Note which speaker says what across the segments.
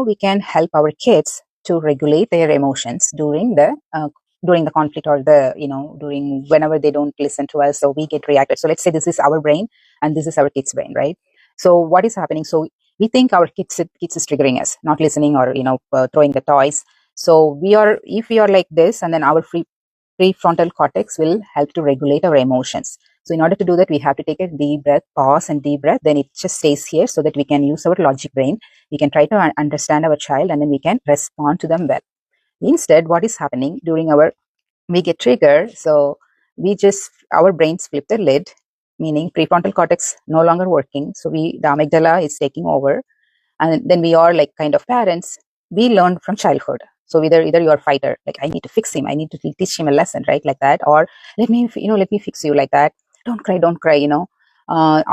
Speaker 1: we can help our kids to regulate their emotions during the conflict, or the during whenever they don't listen to us, so we get reacted. So let's say this is our brain and this is our kids brain, right? So what is happening? So we think our kids is triggering us, not listening, or throwing the toys. So if we are like this, and then our prefrontal cortex will help to regulate our emotions. So in order to do that, we have to take a deep breath, pause and deep breath. Then it just stays here so that we can use our logic brain. We can try to understand our child, and then we can respond to them well. Instead, what is happening during we get triggered, so our brains flip the lid, meaning prefrontal cortex no longer working. So the amygdala is taking over, and then we are like kind of parents. We learn from childhood. So either you're a fighter, like I need to fix him, I need to teach him a lesson, right, like that, or let me fix you, like that. Don't cry,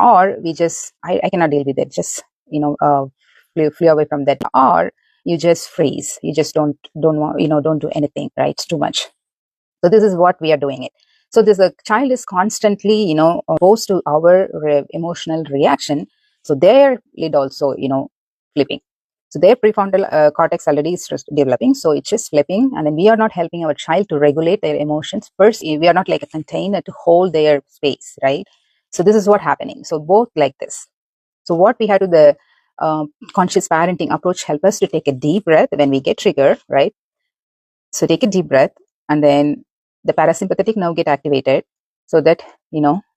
Speaker 1: or we just I cannot deal with it, just flee away from that, or you just freeze, you just don't want, don't do anything, right? It's too much. So this is what we are doing it. So this a child is constantly opposed to our emotional reaction. So their lid also flipping. So their prefrontal cortex already is just developing, so it's just flipping, and then we are not helping our child to regulate their emotions. First, we are not like a container to hold their space, right? So this is what happening. So both like this. So what we have to the conscious parenting approach help us to take a deep breath when we get triggered, right? So take a deep breath, and then the parasympathetic nerve get activated, so that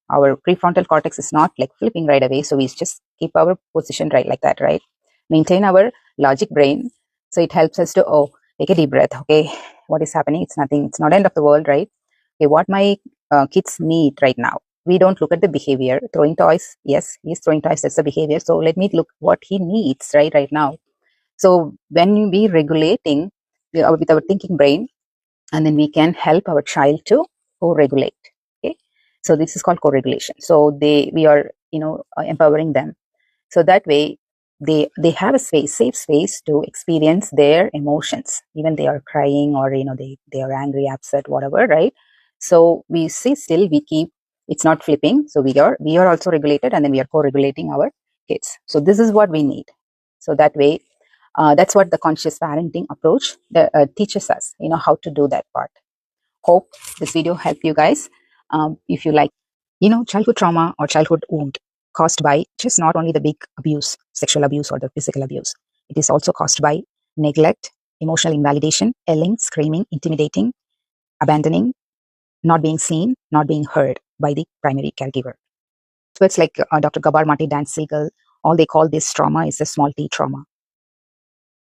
Speaker 1: our prefrontal cortex is not like flipping right away. So we just keep our position right, like that, right? Maintain our logic brain. So it helps us to take a deep breath. Okay, what is happening? It's nothing. It's not end of the world, right? Okay, what my kids need right now. We don't look at the behavior. Throwing toys, yes, he's throwing toys. That's the behavior. So let me look what he needs right now. So when we regulating with our thinking brain, and then we can help our child to co-regulate. Okay, so this is called co-regulation. So we are empowering them, so that way they have a safe space to experience their emotions, even they are crying, or they are angry, upset, whatever, right? So we see still we keep, it's not flipping. So we are also regulated, and then we are co-regulating our kids. So this is what we need. So that way, that's what the conscious parenting approach teaches us, how to do that part. Hope this video helped you guys. If you like, childhood trauma or childhood wound caused by just not only the big abuse, sexual abuse or the physical abuse, it is also caused by neglect, emotional invalidation, yelling, screaming, intimidating, abandoning, not being seen, not being heard by the primary caregiver. So it's like Dr. Gabar Mate, Dan Siegel, all they call this trauma is the small t trauma.